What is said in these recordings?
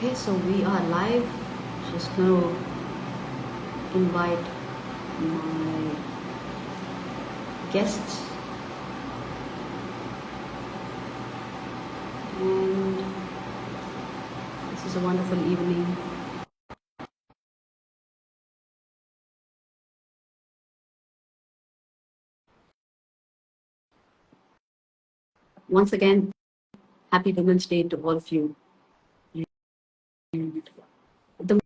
Okay, so we are live. Just going to invite my guests, and this is a wonderful evening. Once again, happy Women's Day to all of you. And the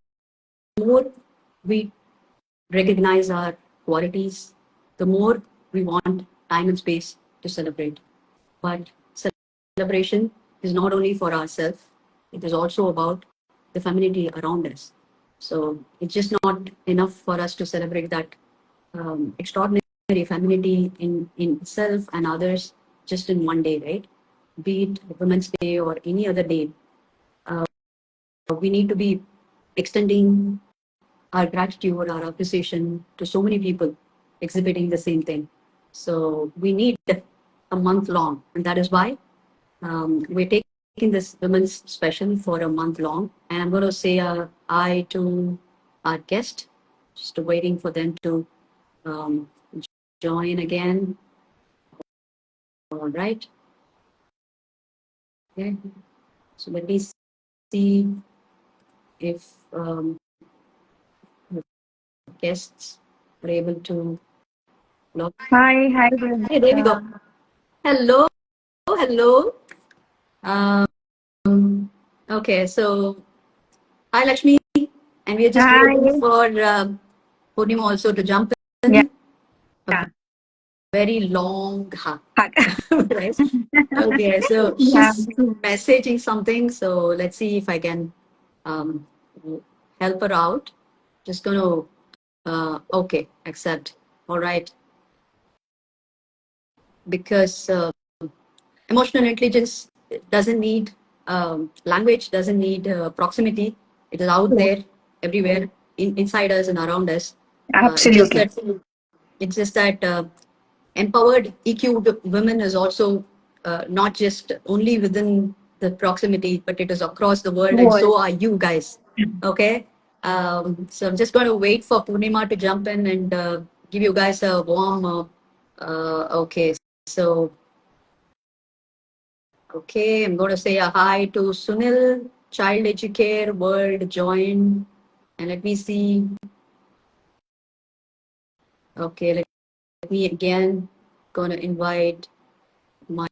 more we recognize our qualities, the more we want time and space to celebrate. But celebration is not only for ourselves, it is also about the femininity around us. So it's just not enough for us to celebrate that extraordinary femininity in itself and others just in one day, right? Be it Women's Day or any other day. We need to be extending our gratitude or our appreciation to so many people exhibiting the same thing. So we need a month long, and that is why we're taking this Women's Special for a month long. And I'm going to say hi to our guest, just waiting for them to um, join again. All right. Okay. So let me see if the guests are able to log. Hi, Hey, there we go. Brenda. Hello, hello. Okay, so hi Lakshmi, and we are just Hi. waiting for Purnima also to jump Yeah. in. A very long hug, Hug. right? Okay, so Yeah. she's messaging something, so let's see if I can um, help her out. Just gonna okay, accept. All right, because emotional intelligence doesn't need language, doesn't need proximity. It is out there everywhere, inside us and around us. It's just Absolutely. that empowered, EQ'd women is also not just only within the proximity, but it is across the world, and World. so are you guys. Okay. So I'm just going to wait for Purnima to jump in and give you guys a warm. Okay. So, okay, I'm going to say a hi to Sunil, Child Educare World joined. And let me see. Okay, let me again going to invite my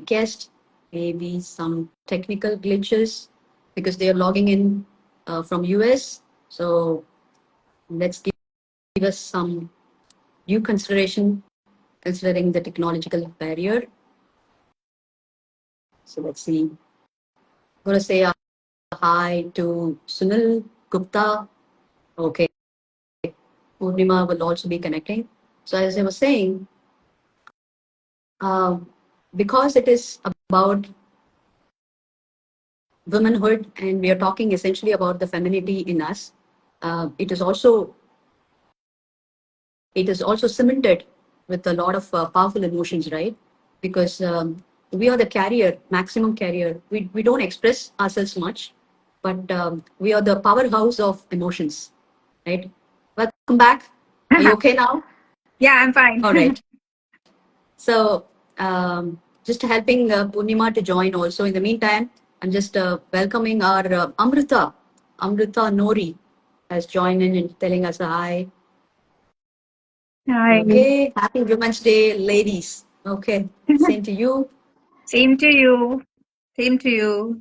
guest. Maybe some technical glitches because they are logging in from US. So let's give us some due consideration considering the technological barrier. So let's see. I'm going to say a hi to Sunil Gupta. Okay. Purnima will also be connecting. So as I was saying, um, because it is about womanhood and we are talking essentially about the femininity in us, it is also cemented with a lot of powerful emotions, right? Because we are the carrier, maximum carrier. We don't express ourselves much, but we are the powerhouse of emotions, right? Welcome back. Are you okay now? Yeah, I'm fine. All right. So just helping Purnima to join also. In the meantime, I'm just welcoming our Amrita. Amrita Nori has joined in and telling us a hi. Hi. Okay, happy Women's Day, ladies. Okay, same to you. Same to you. Same to you.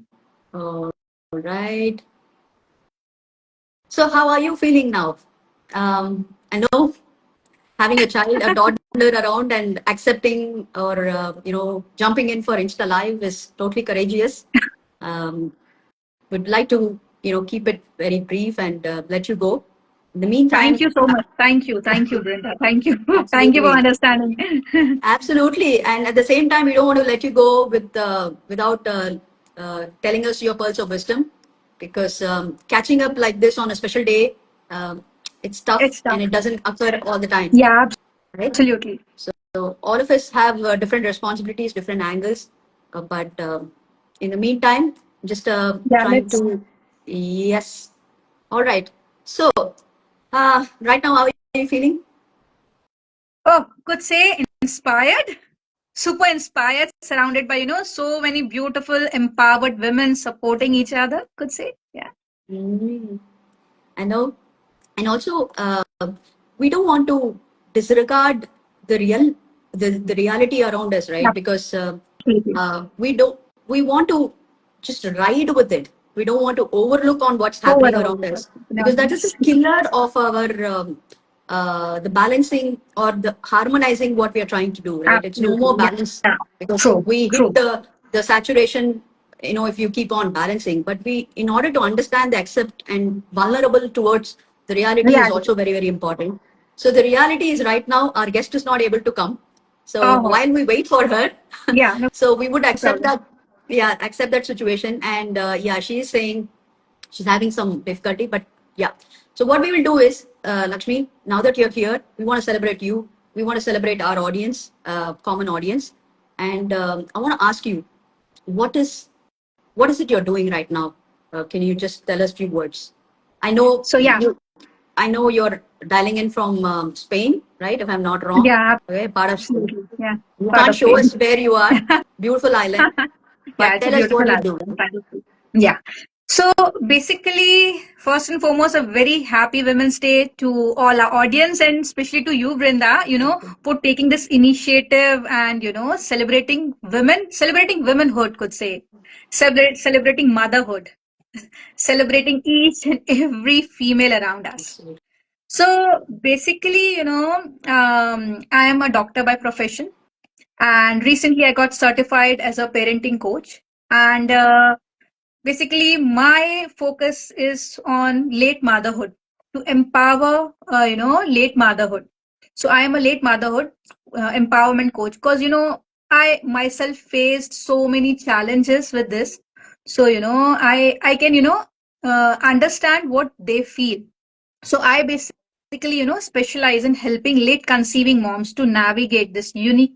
All right. So, how are you feeling now? I know having a child, a toddler around, and accepting or jumping in for Insta Live is totally courageous. Um, would like to keep it very brief and let you go. In the Thank meantime, you so much. Thank you. Thank you, Brenda. Thank you. Thank you for absolutely. understanding. Absolutely, and at the same time, we don't want to let you go without telling us your pearls of wisdom, because catching up like this on a special day, it's tough It's and tough. it doesn't occur all the time, Yeah, right? absolutely. So all of us have different responsibilities, different angles, but in the meantime, Just Yeah, trying let's. to, yes. All right. So, right now, how are you feeling? Oh, could say inspired, super inspired, surrounded by, so many beautiful, empowered women supporting each other. Could say, yeah. Mm, I know. And also, we don't want to disregard the real, the reality around us, right? Because Absolutely. we don't, we want to just ride with it. We don't want to overlook on what's happening Overall, around us, no, because that is a yes. killer of our the balancing or the harmonizing what we are trying to do, right? It's no more Absolutely, yeah. balance, Yeah. because True, we hit true. the saturation, if you keep on balancing. But we, in order to understand the accept and vulnerable towards the reality, is Reality. also very, very important. So the reality is, right now our guest is not able to come, so Oh, while we wait for her, yeah, no so we would accept problem. that, yeah, accept that situation. And yeah, she is saying she's having some difficulty, but yeah. So what we will do is, Lakshmi, now that you're here, we want to celebrate you. We want to celebrate our audience, common audience, and I want to ask you, what is what is it you're doing right now? Can you just tell us few words? I know So, yeah, you. I know you're dialing in from Spain, right? If I'm not wrong. yeah, Okay, part of Spain. absolutely. Yeah, You part can't of show Spain. us where you are. Beautiful island. Yeah, But it's a tell us beautiful what you island. do. Yeah. So basically, first and foremost, a very happy Women's Day to all our audience and especially to you, Brinda, for taking this initiative and, celebrating womenhood, could say. Celebrating motherhood, celebrating each and every female around us. Absolutely. So basically, I am a doctor by profession, and recently I got certified as a parenting coach. And basically, my focus is on late motherhood to empower, late motherhood. So I am a late motherhood empowerment coach because, I myself faced so many challenges with this. So, I can, understand what they feel. So I basically, specialize in helping late conceiving moms to navigate this unique,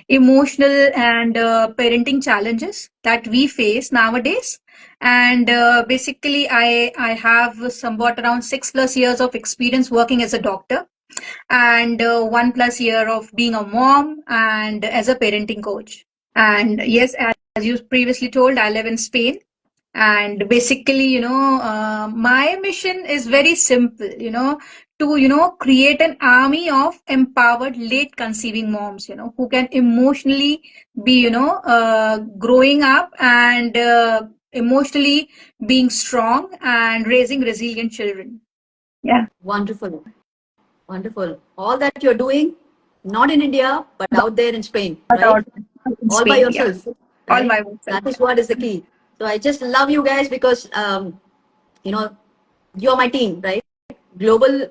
emotional and parenting challenges that we face nowadays. And basically, I have somewhat around 6+ years of experience working as a doctor, and 1+ year of being a mom and as a parenting coach. And yes, as you previously told, I live in Spain. And basically, my mission is very simple, to, create an army of empowered late conceiving moms, who can emotionally be, growing up and emotionally being strong and raising resilient children. Yeah. Wonderful. Wonderful. All that you're doing, not in India, but out there in Spain, But right? out in All by Spain, yeah. yourself, All right? by myself. That is what is the key. So I just love you guys because, you know, you're my team, right? Global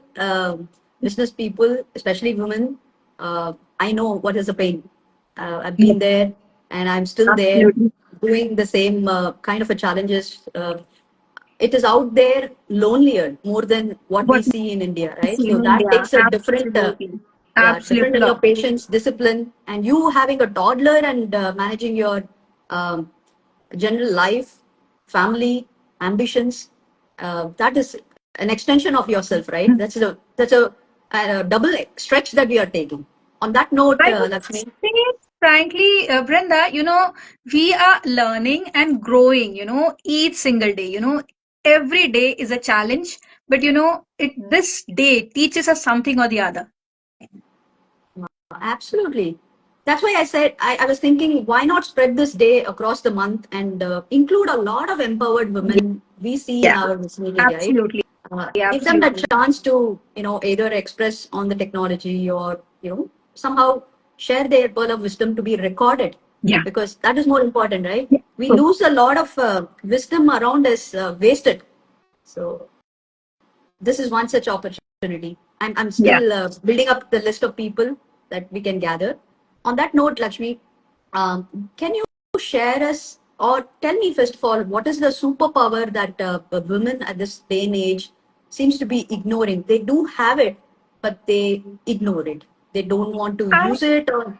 business people, especially women, I know what is the pain. I've Yeah, been there, and I'm still there absolutely. doing the same kind of a challenges. It is out there lonelier more than what we What see in India, we right? see So in that India, takes a different, absolutely. yeah, different Absolutely. level of patience, discipline, and you having a toddler and managing your um, general life, family, ambitions. That is an extension of yourself, right? That's a double stretch that we are taking. On that note, I would Lakshmi, say, frankly, Brenda, we are learning and growing, each single day. Every day is a challenge, but, this day teaches us something or the other. absolutely. That's why I said I was thinking, why not spread this day across the month and include a lot of empowered women we see in Yeah, our vicinity, right? absolutely. Give them that Absolutely. chance to, either express on the technology or, somehow share their pearl of wisdom to be recorded, Yeah. because that is more important, right? Yeah. We True. lose a lot of wisdom around us wasted. So this is one such opportunity. I'm Yeah. still building up the list of people that we can gather. On that note, Lakshmi, can you share us or tell me first of all, what is the superpower that women at this day and age seems to be ignoring? They do have it, but they ignore it. They don't want to I use it, or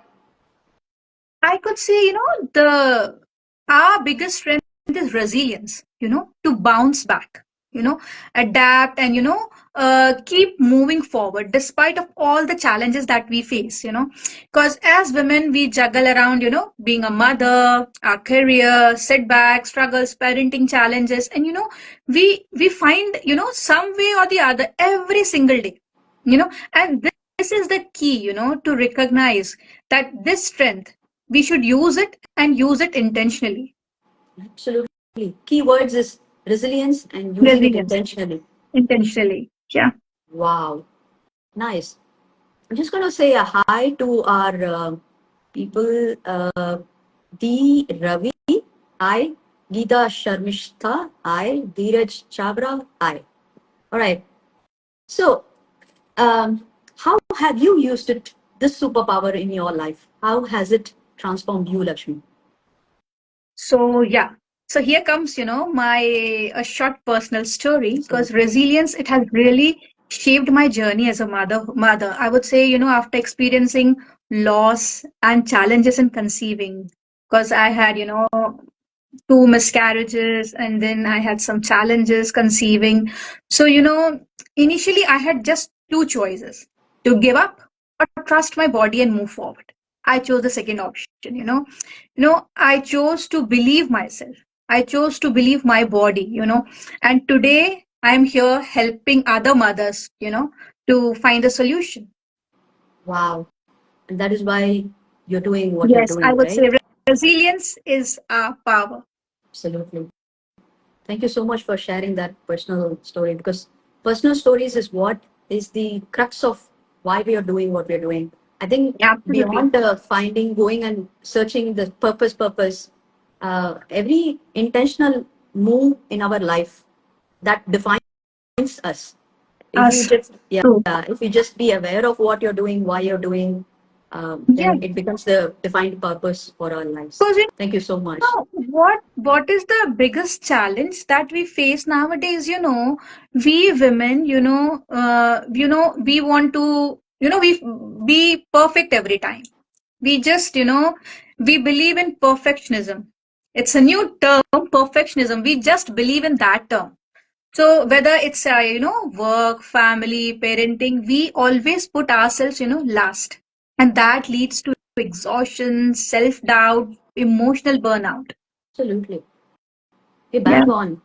I could say, the our biggest strength is resilience, to bounce back, adapt and, keep moving forward despite of all the challenges that we face, because as women, we juggle around, being a mother, our career, setbacks, struggles, parenting challenges, and, we find, some way or the other every single day, and this is the key, to recognize that this strength, we should use it and use it intentionally. Absolutely. Key words is resilience and using it Resilience, intentionally. intentionally. Yeah. Wow. Nice. I'm just going to say a hi to our people. D. Ravi. Hi. Geeta Sharmishta. Hi. Dheeraj Chabra. Hi. All right. So, how have you used it, this superpower in your life? How has it transformed you, Lakshmi? So yeah. So here comes, my a short personal story, because resilience, it has really shaped my journey as a mother. I would say, after experiencing loss and challenges in conceiving, because I had, two miscarriages, and then I had some challenges conceiving. So, initially I had just two choices: to give up or trust my body and move forward. I chose the second option, I chose to believe myself. I chose to believe my body, and today I'm here helping other mothers, to find a solution. Wow. And that is why you're doing what you're Yes, I doing, would say right? resilience is our power. Absolutely. Thank you so much for sharing that personal story, because personal stories is what is the crux of why we are doing what we're doing. I think Absolutely. beyond finding, going and searching the purpose, every intentional move in our life that defines us. If you Us. just, yeah, True. if you just be aware of what you're doing, why you're doing, Yeah. then it becomes the defined purpose for our lives. Because Thank you so much. what is the biggest challenge that we face nowadays? We women, we want to, we be perfect every time. We just, we believe in perfectionism. It's a new term, perfectionism. We just believe in that term. So whether it's work, family, parenting, we always put ourselves last, and that leads to exhaustion, self doubt, emotional burnout. Absolutely. Hey, Yeah. bang on.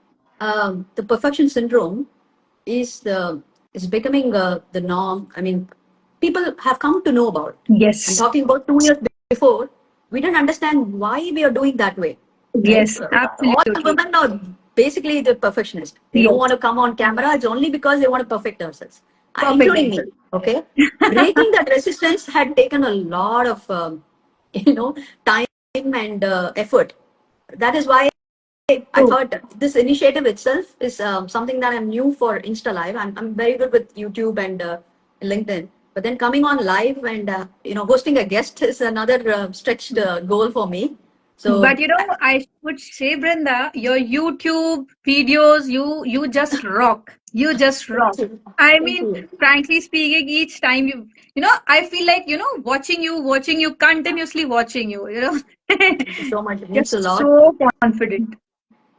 The perfection syndrome is becoming the norm. I mean, people have come to know about it. I'm Yes. talking about 2 years before. We didn't understand why we are doing that way, right? Yes. All Absolutely. women are basically the perfectionist. They don't Yes. want to come on camera. It's only because they want to perfect themselves, Perfect including me. themselves. Okay, breaking that resistance had taken a lot of you know time and effort. That is why I True. thought this initiative itself is something that I'm new for Insta Live. I'm very good with YouTube and LinkedIn, but then coming on live and hosting a guest is another stretched goal for me. So But I would say, Brenda, your YouTube videos, you just rock. You just thank rock. you, I thank mean, you, frankly speaking, each time I feel like, watching you, continuously watching you, thank you so much. It means a just lot. so confident.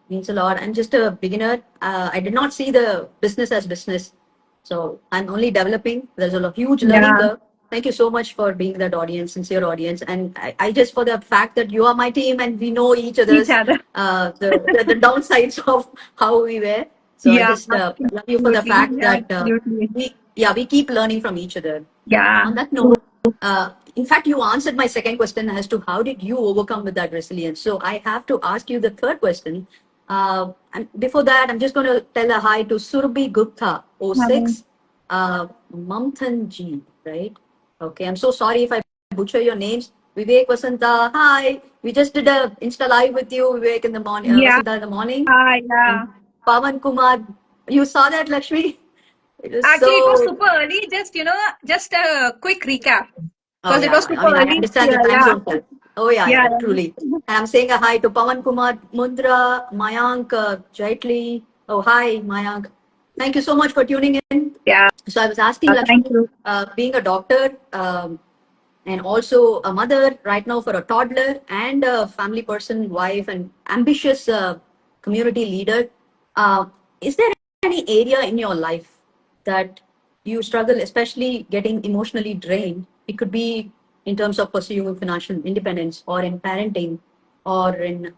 Means a lot. I'm just a beginner. I did not see the business as business. So I'm only developing. There's a huge learning Yeah, curve. Thank you so much for being that audience, sincere audience. And I just, for the fact that you are my team and we know each each other's, other. the downsides of how we were. So I Yeah, just love you for the absolutely. fact Yeah, that absolutely. we keep learning from each other. Yeah, On that true. note, in fact, you answered my second question as to how did you overcome with that resilience. So I have to ask you the third question. And before that, I'm just going to tell a hi to Surabhi Gupta, Um, 06, Mamthan G, right? Okay, I'm so sorry if I butcher your names. Vivek Vasanta, hi. We just did a Insta live with you, Vivek, in the morning, yeah, Vasanta in the morning. yeah. And Pavan Kumar, you saw that, Lakshmi? It was Actually, it was so. super early. Just a quick recap, Oh because it yeah, was yeah. I super mean, I early. understand the Yeah, time yeah, zone there. Oh yeah, yeah, yeah, truly. And I'm saying a hi to Pawan Kumar, Mundra, Mayank, Jaitli. Oh hi, Mayank. Thank you so much for tuning in. yeah. So I was asking Thank Lakshmi, you. being a doctor and also a mother right now for a toddler and a family person, wife, and ambitious. community leader. Is there any area in your life that you struggle, especially getting emotionally drained? It could be in terms of pursuing financial independence, or in parenting, or in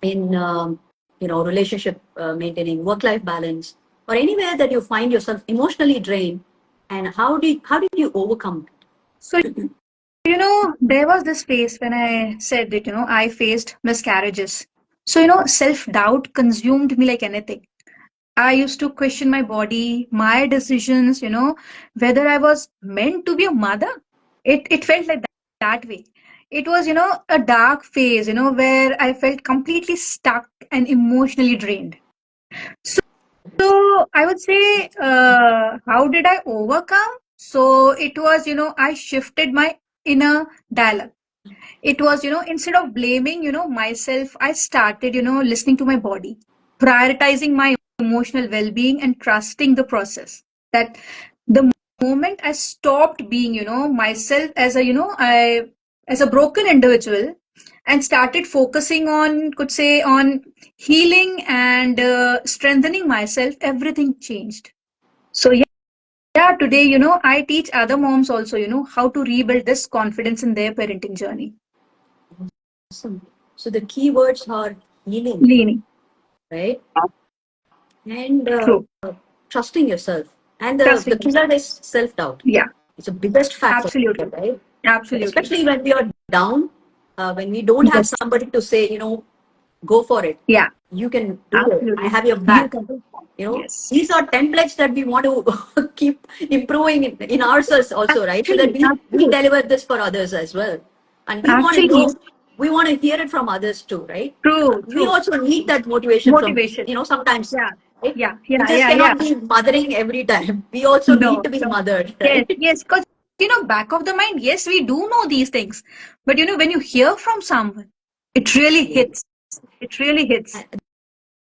in relationship maintaining, work-life balance, or anywhere that you find yourself emotionally drained, and how did you overcome it? So, there was this phase when I said that, I faced miscarriages. So, self-doubt consumed me like anything. I used to question my body, my decisions, whether I was meant to be a mother. It felt like that way. It was, a dark phase, where I felt completely stuck and emotionally drained. So I would say, how did I overcome? So it was, I shifted my inner dialogue. It was, instead of blaming, myself, I started, listening to my body, prioritizing my emotional well-being and trusting the process. That the moment I stopped being, myself as a, as a broken individual, and started focusing on, could say, on healing and strengthening myself, everything changed. So yeah, today, I teach other moms also, how to rebuild this confidence in their parenting journey. Awesome. So the key words are healing, Leaning. right? And True. trusting yourself. And the Trusting killer yourself. is self-doubt. Yeah, It's the biggest factor, absolutely. right? Absolutely. Especially when we are down, when we don't have Yes. somebody to say, go for it. Yeah, You can do it. I absolutely. have your You back. can do that. Yes. These are templates that we want to keep improving in ourselves also, right? So that Actually, we absolutely. deliver this for others as well. And we want to Actually, know, we want to hear it from others too, right? true, We true. also need that motivation from, Motivation. sometimes, Yeah, right? yeah, We yeah, just yeah, yeah. cannot be mothering every time. We also need No, to be no. mothered, Yes, right? yes, because back of the mind, yes, we do know these things. But when you hear from someone, it really Yeah. hits. It really hits.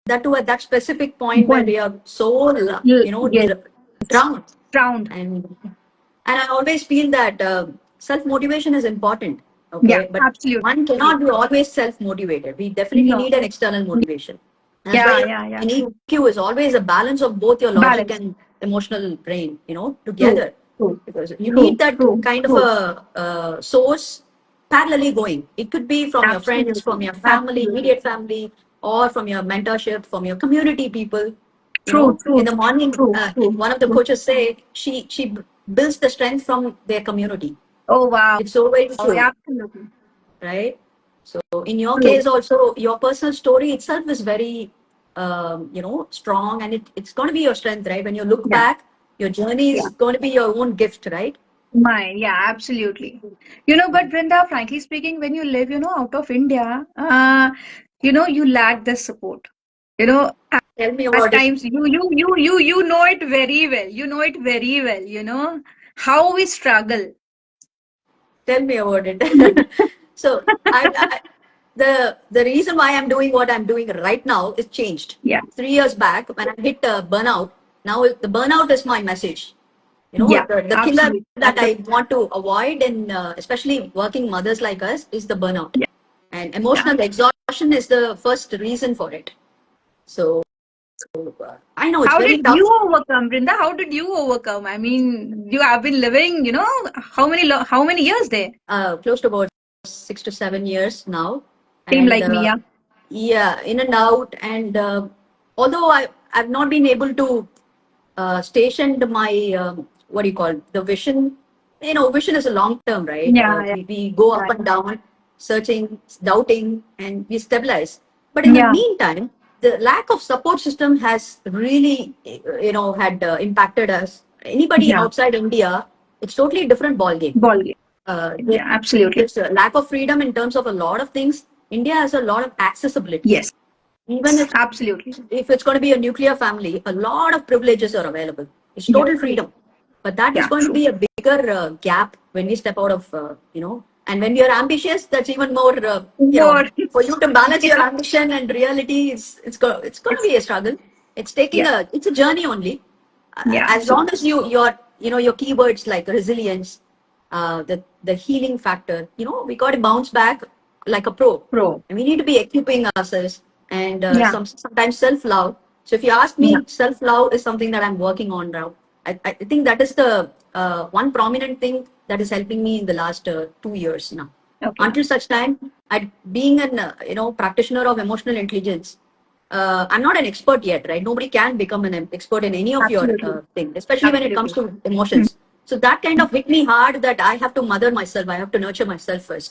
That to at that specific point where One. we are so, Yes. drowned. Drowned. And I always feel that self motivation is important. Yeah, Okay, but absolutely. one cannot be always self motivated. We definitely No. need an external motivation. That's Yeah, why yeah, yeah. an True. EQ is always a balance of both your logic Balance. and emotional brain, True. together. True. Because you need True. that True. kind of True. a source parallelly going. It could be from your friends, from Absolutely. your family, Absolutely. immediate family, or from your mentorship, from your community people. True. In True. the morning, True. True. one of the coaches say she builds the strength from their community. Oh wow. It's so very Oh, true, yeah, absolutely. right? So in your True. case also, your personal story itself is very, strong, and it's going to be your strength, right? When you look Yeah. back, your journey Yeah. is going to be your own gift, right? Mine. Yeah, absolutely. But Brinda, frankly speaking, when you live, out of India, you lack this support. You know, Tell me at about it. times you know it very well. You know it very well, how we struggle. Tell me about it. So the reason why I'm doing what I'm doing right now is changed. Yeah. 3 years back, when I hit burnout, now the burnout is my message. Yeah, The killer absolutely. that I want to avoid, and especially working mothers like us, is the burnout. Yeah. And Yeah. emotional exhaustion is the first reason for it. So I know it's How very did you tough. overcome, Brinda? How did you overcome? I mean, you have been living, how many years there? Close to about 6 to 7 years now. Same And like me, yeah. yeah, in and out. And although I've not been able to stationed my, what do you call it, the vision. Vision is a long term, right? Yeah, yeah, We go up right. and down, searching, doubting, and we stabilize. But in the Yeah, meantime, the lack of support system has really, had impacted us. Anybody yeah. outside India, it's totally different ball game. Ball game. Uh, there- Yeah, absolutely. there's a lack of freedom in terms of a lot of things. India has a lot of accessibility. Yes, Even absolutely. if it's going to be a nuclear family, a lot of privileges are available. It's Yeah, total freedom. But that is yeah, going to true. be a bigger gap when we step out of, and when we are ambitious, that's even more, More. for you to balance Yeah, your ambition and reality, it's going to it's, be a struggle. yeah, It's a journey only. yeah, As long absolutely. as your keywords like resilience, the healing factor, we got to bounce back like a pro. Pro. And we need to be equipping ourselves and Yeah. sometimes self-love. So if you ask Yeah. me, self-love is something that I'm working on now. I think that is the one prominent thing that is helping me in the last 2 years now. Okay. Until such time, being an practitioner of emotional intelligence, I'm not an expert yet, right? Nobody can become an expert in any of your Absolutely. thing, especially when it comes Absolutely. to emotions. So that kind of hit me hard that I have to mother myself. I have to nurture myself first.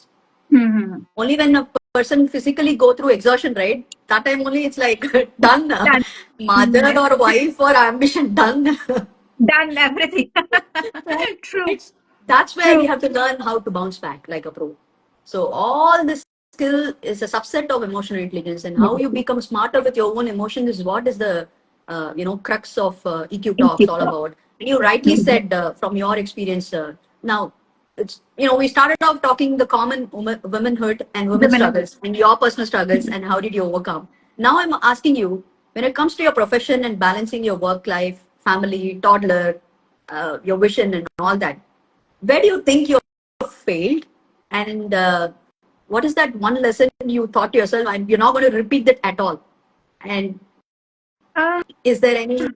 Mm-hmm. Only when a person physically go through exhaustion, right? That time only it's like done. Done. Mother or wife or ambition done. Done everything. True. Right? That's where we True. have to learn how to bounce back like a pro. So all this skill is a subset of emotional intelligence, and how you become smarter with your own emotions is what is the crux of EQ Thank talks you. all about. And you rightly said from your experience. Now it's we started off talking the common womanhood and women's Women. struggles and your personal struggles and how did you overcome. Now I'm asking you, when it comes to your profession and balancing your work life, family, toddler, your vision and all that, where do you think you failed, and what is that one lesson you thought to yourself and you're not going to repeat that at all? And Uh, is there any,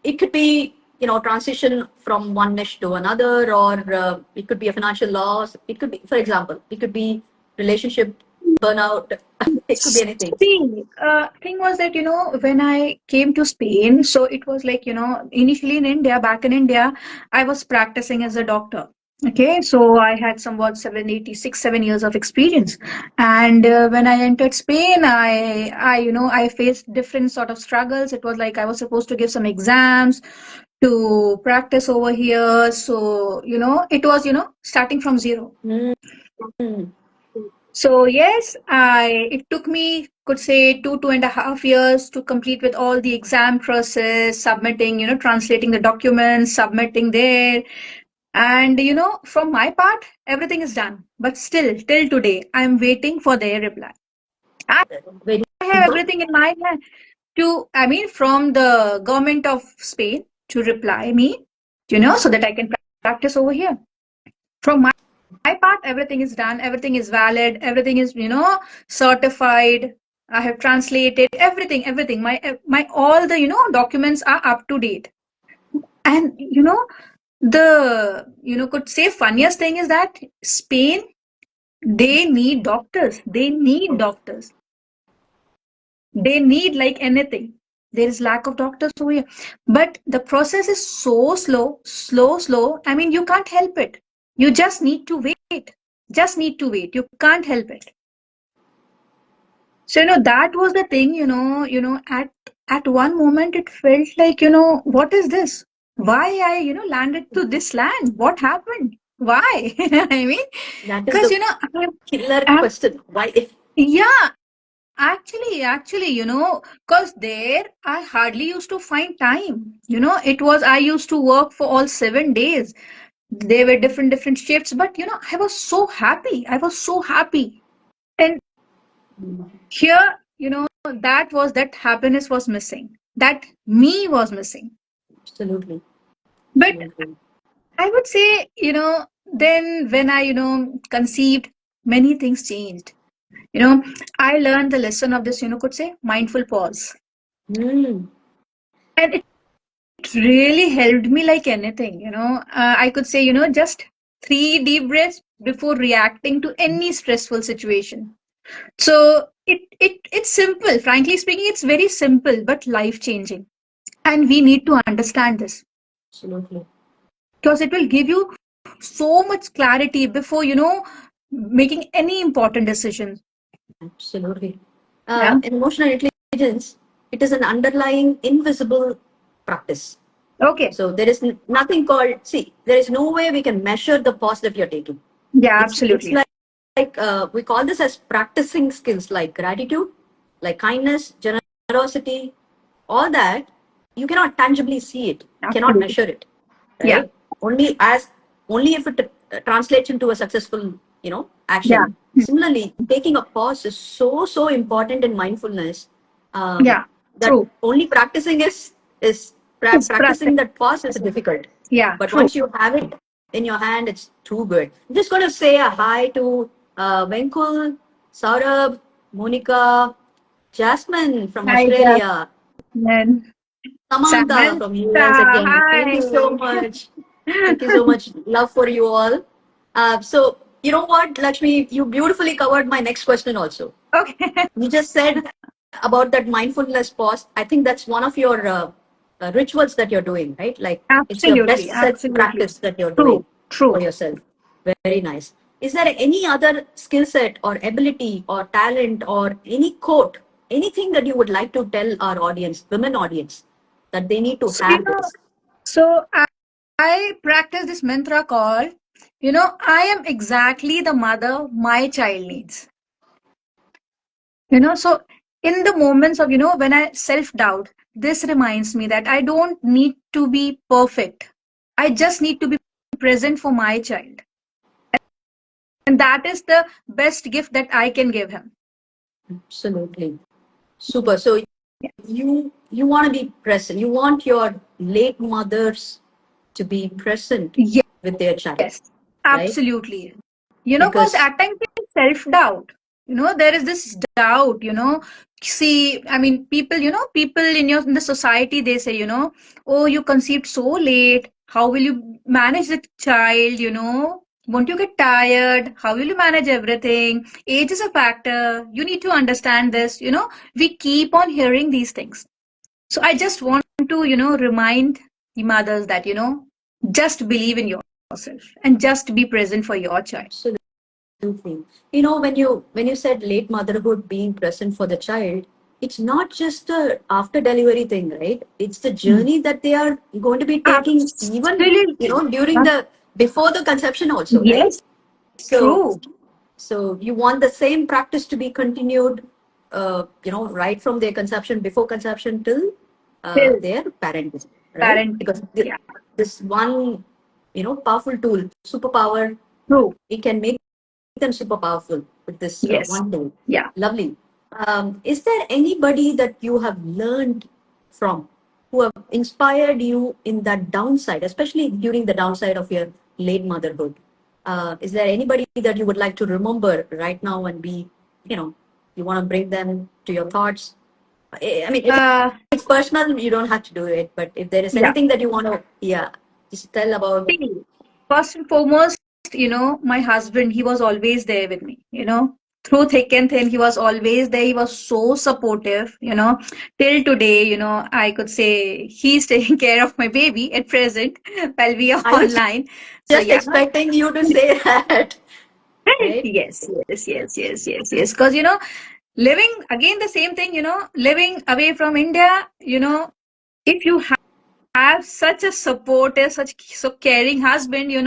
it could be transition from one niche to another, or it could be a financial loss, it could be, for example, it could be relationship burnout, it could be anything. See, thing was that, when I came to Spain, so it was like, initially in India, back in India, I was practicing as a doctor. Okay, so I had somewhat 7 years of experience. And when I entered Spain, I faced different sort of struggles. It was like I was supposed to give some exams to practice over here. So, it was, starting from zero. Mm. So yes, it took me, could say, 2.5 years to complete with all the exam process, submitting, translating the documents, submitting there. And from my part, everything is done. But still, till today, I'm waiting for their reply. I Very have good. everything in my hand from the government of Spain to reply me, so that I can practice over here. From my part, everything is done, everything is valid, everything is certified. I have translated everything. My all the documents are up to date. And the could say funniest thing is that Spain, they need doctors. They need like anything. There is lack of doctors over here, but the process is so slow. I mean, you can't help it. You just need to wait. You can't help it. So that was the thing. At one moment it felt like, what is this? Why I landed to this land? What happened? Why? I mean, That is because the killer I'm question. Why? yeah. Actually, because there I hardly used to find time. It was I used to work for all 7 days. There were different shifts, but I was so happy. And here, that happiness was missing. That me was missing. Absolutely. But Absolutely. I would say, then when I, conceived, many things changed. I learned the lesson of this, could say mindful pause. Mm. And it really helped me like anything. I could say, just 3 deep breaths before reacting to any stressful situation. So it's simple. Frankly speaking, it's very simple but life changing. And we need to understand this Absolutely. because it will give you so much clarity before making any important decisions. Absolutely. Yeah. In emotional intelligence, it is an underlying invisible practice. Okay. So there is nothing called, see, there is no way we can measure the pause that you're taking. Yeah, It's absolutely. like we call this as practicing skills like gratitude, like kindness, generosity, all that. You cannot tangibly see it, cannot Absolutely. measure it, Yeah. right? Only if it translates into a successful, Yeah. action. Similarly, taking a pause is so important in mindfulness. Yeah. That True. only practicing is It's practice. practicing that pause is difficult. Yeah. But True. once you have it in your hand, it's too good. I'm just going to say a hi to Venkul, Saurabh, Monica, Jasmine from Hi, Australia. Jasmine. Samantha from Samantha, US again. Thank you so hi. much. Thank you so much. Love for you all. So, you know what, Lakshmi, you beautifully covered my next question also. Okay. You just said about that mindfulness pause. I think that's one of your rituals that you're doing, right? Like it's your Absolutely, best self absolutely. practice that you're True, doing for true. yourself. Very nice. Is there any other skill set or ability or talent or any quote, anything that you would like to tell our audience, women audience, that they need to So, have this? I practice this mantra called, I am exactly the mother my child needs. So in the moments of, when I self-doubt, this reminds me that I don't need to be perfect. I just need to be present for my child. And that is the best gift that I can give him. Absolutely. Super. So you want to be present. You want your late mothers to be present with their child, Yes, right? absolutely. Because Because at times it's self-doubt. There is this doubt, See, I mean, people in the society, they say, oh, you conceived so late. How will you manage the child, Won't you get tired? How will you manage everything? Age is a factor. You need to understand this, We keep on hearing these things. So I just want to, remind the mothers that, just believe in yourself and just be present for your child. absolutely, you know, when you said late motherhood being present for the child, it's not just the after delivery thing, right? It's the Mm. journey that they are going to be taking, even Absolutely. during the before the conception also, right? Yes, So true. So you want the same practice to be continued, right from their conception, before conception till Still, their parenting, right? parenting. Because Yeah, this one, powerful tool, superpower, true. it can make them super powerful with this Yes. one tool. Yeah. Lovely. Is there anybody that you have learned from who have inspired you in that downside, especially during the downside of your late motherhood? Is there anybody that you would like to remember right now and you want to bring them to your thoughts? I mean, if Uh, it's personal, you don't have to do it, but if there is yeah. anything that you want to, yeah, just tell about. See, first and foremost, my husband, he was always there with me, through thick and thin, he was always there. He was so supportive, till today, I could say he's taking care of my baby at present while we are I was online. So, just yeah. expecting you to say that, right? Yes, yes, yes, yes, yes, yes. Because, living again the same thing, living away from India, if you have such a supportive, such so caring husband, you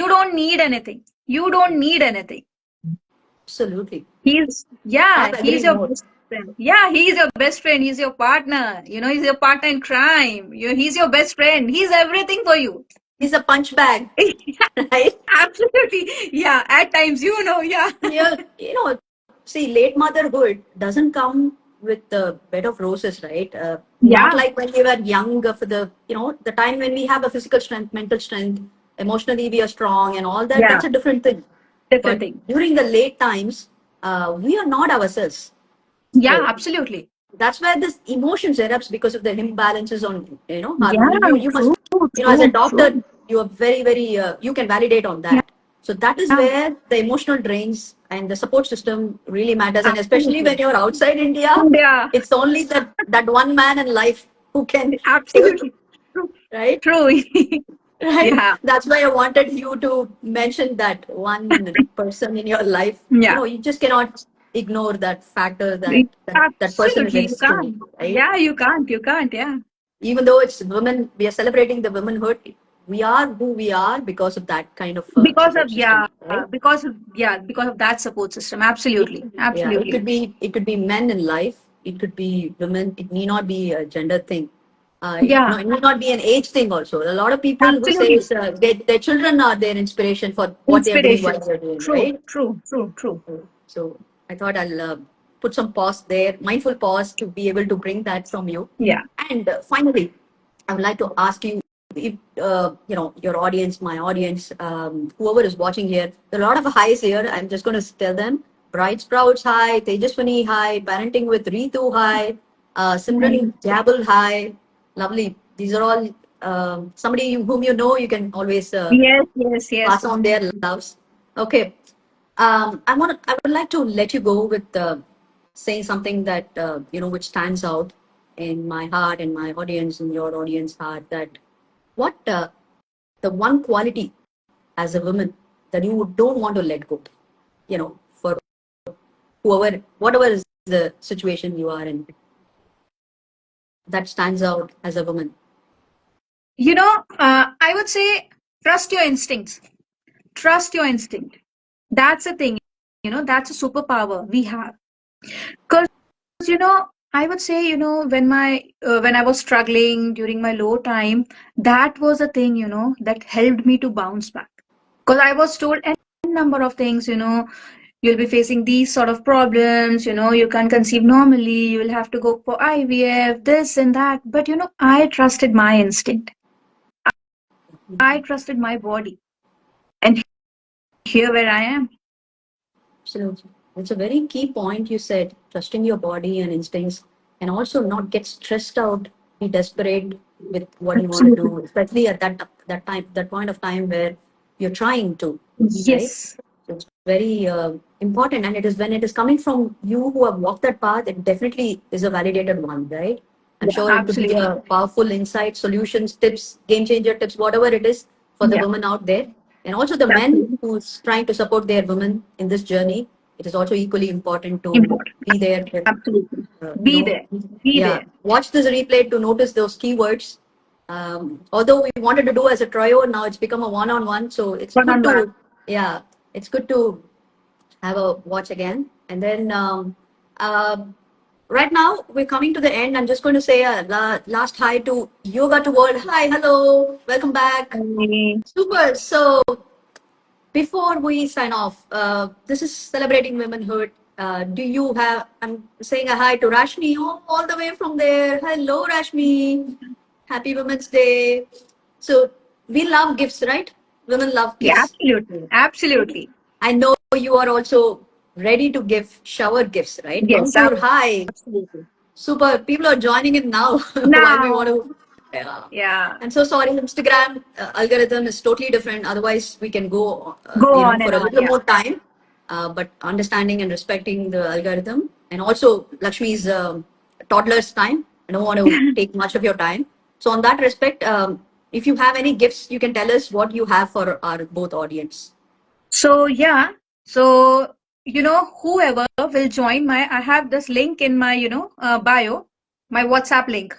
don't need anything. You don't need anything. Absolutely. Yeah, Can't agree he's your more. best friend. Yeah, he's your best friend. He's your partner. He's your partner in crime. He's your best friend. He's everything for you. He's a punch bag, right? Absolutely. Yeah, at times, yeah. Yeah, see, late motherhood doesn't come with a bed of roses, right? Not Yeah, like when we were young, for the time when we have a physical strength, mental strength, emotionally we are strong and all that. yeah, That's a different thing. different But thing. during the late times, we are not ourselves. Yeah, So absolutely. that's where this emotions erupts because of the imbalances on Yeah, hormone. You must true, as a true, doctor true. you are very very you can validate on Yeah, that. So that is where the emotional drains and the support system really matters, and especially absolutely. when you're outside India, Yeah, it's only that one man in life who can take, absolutely. True. right. True. Right. Yeah, That's why I wanted you to mention that one person in your life. yeah. You just cannot ignore that factor that person is Absolutely. You existing, can't. right? Yeah, you can't. You can't. Yeah. Even though it's women, we are celebrating the womanhood. We are who we are because of that kind of Because of, support system, yeah, right? because of that support system. Absolutely. Yeah, Absolutely. it could be men in life. It could be women. It need not be a gender thing. Yeah, It need not be an age thing. Also, a lot of people who say absolutely. their children are their inspiration for what they are doing, Inspiration. what they are doing, True, right? true, true, true. So I thought I'll put some pause there, mindful pause, to be able to bring that from you. Yeah. And finally, I would like to ask you, if your audience, my audience, whoever is watching here, there are a lot of highs here. I'm just going to tell them. Bright Sprouts, hi. Tejaswani, hi. Parenting with Ritu, hi. Simran Jabal, hi. Lovely. These are all somebody whom you know. You can always Yes, yes, yes. pass on their loves. Okay. I would like to let you go with saying something that which stands out in my heart and my audience and your audience heart. That what the one quality as a woman that you don't want to let go. For whatever is the situation you are in, that stands out as a woman. I would say trust your instincts. Trust your instinct. That's a thing, that's a superpower we have. Because, I would say, when I was struggling during my low time, that was a thing, that helped me to bounce back. Because I was told a number of things, you'll be facing these sort of problems, you can't conceive normally, you will have to go for IVF, this and that. But, I trusted my instinct. I trusted my body. And here where I am. Absolutely. It's a very key point you said, trusting your body and instincts, and also not get stressed out, be desperate with what you want to Absolutely. do, especially at that point of time where you're trying to, right? Yes. So it's very important, and it is when it is coming from you who have walked that path, it definitely is a validated one, right? I'm Yeah, sure it could be absolutely. a powerful insight, solutions, tips, game changer tips, whatever it is for the Yeah, women out there. And also the men absolutely. who's trying to support their women in this journey, it is also equally important to Important. be there with, Absolutely. Be there. Be yeah, there. watch this replay to notice those keywords. Although we wanted to do as a trio, now it's become a one-on-one. So it's One good on one. to, yeah, it's good to have a watch again. And then uh, right now we're coming to the end. I'm just going to say a last hi to Yoga to World. Hi, hello, welcome back. Hey. Super. So before we sign off, this is celebrating womenhood. Do you have? I'm saying a hi to Rashmi, all the way from there. Hello, Rashmi. Happy Women's Day. So we love gifts, right? Women love Yeah, gifts. absolutely. Absolutely. I know you are also ready to give shower gifts, right? Yes, Ankur, hi. absolutely. Super. People are joining in now while we want Now, to. Yeah. yeah. I'm so sorry. Instagram algorithm is totally different. Otherwise, we can go, Go on for and a on. little Yeah. more time. But understanding and respecting the algorithm, and also Lakshmi's toddler's time. I don't want to take much of your time. So, on that respect, if you have any gifts, you can tell us what you have for our both audience. So, yeah. So, whoever will join I have this link in my, bio, my WhatsApp link.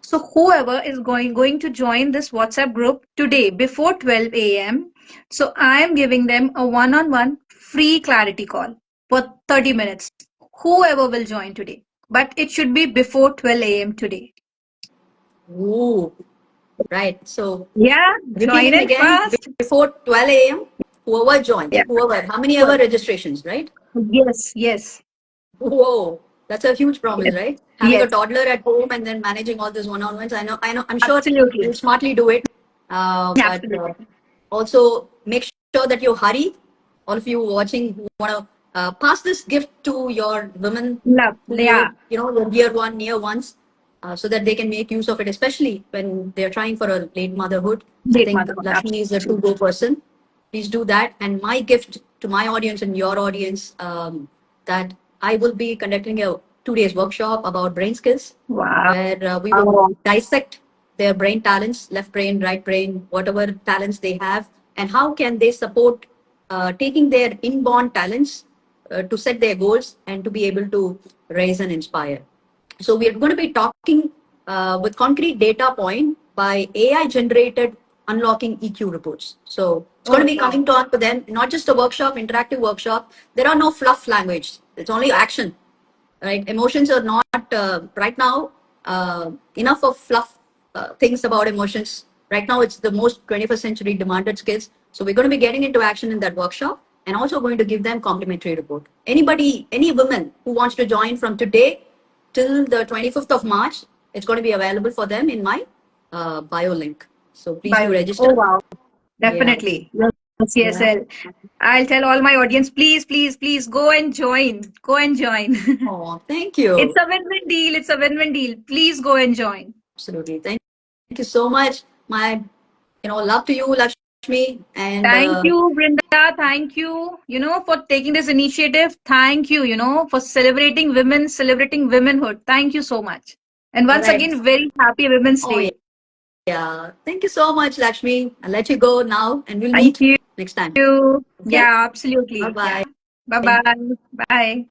So whoever is going to join this WhatsApp group today before 12 a.m. So I am giving them a one-on-one free clarity call for 30 minutes. Whoever will join today. But it should be before 12 a.m. today. Ooh, right. So Yeah, join repeating in again, fast. before 12 a.m., whoever joins, Yeah. whoever, how many ever Well, registrations, right? yes, yes, Whoa, that's a huge promise, yes, right? Having a yes, toddler at home and then managing all these one-on-ones. I know, I'm sure absolutely. you'll smartly do it. But Absolutely. also make sure that you hurry. All of you watching who want to pass this gift to your women Love. who Yeah, your dear one, near ones, so that they can make use of it, especially when they're trying for a late motherhood. I late think motherhood. Lakshmi is a Absolutely. to-go person. Please do that. And my gift to my audience and your audience, that I will be conducting a 2 days workshop about brain skills, Wow. where we will dissect their brain talents, left brain, right brain, whatever talents they have, and how can they support taking their inborn talents to set their goals and to be able to raise and inspire. So we are going to be talking with concrete data point by AI generated unlocking EQ reports. So it's going to Oh, be wow. coming to on to them, not just a workshop, interactive workshop. There are no fluff language. It's only action, right? Emotions are not right now enough of fluff things about emotions. Right now, it's the most 21st century demanded skills. So we're going to be getting into action in that workshop and also going to give them complimentary report. Anybody, any woman who wants to join from today till the 25th of March, it's going to be available for them in my bio link. So please do Bio link. Oh, register. wow. Yeah. Definitely. CSL. I'll tell all my audience, please, please, please go and join. Go and join. Oh, thank you. It's a win-win deal. It's a win-win deal. Please go and join. Absolutely. Thank you so much. My, love to you, Lakshmi. And Thank you, Brinda. Thank you, for taking this initiative. Thank you, for celebrating women, celebrating womenhood. Thank you so much. And once correct. again, very happy Women's Oh, Day. yeah. Thank you so much, Lakshmi. I'll let you go now and we'll Thank meet you. next time. Okay? Yeah, absolutely. Bye-bye. Yeah. Bye-bye. Bye.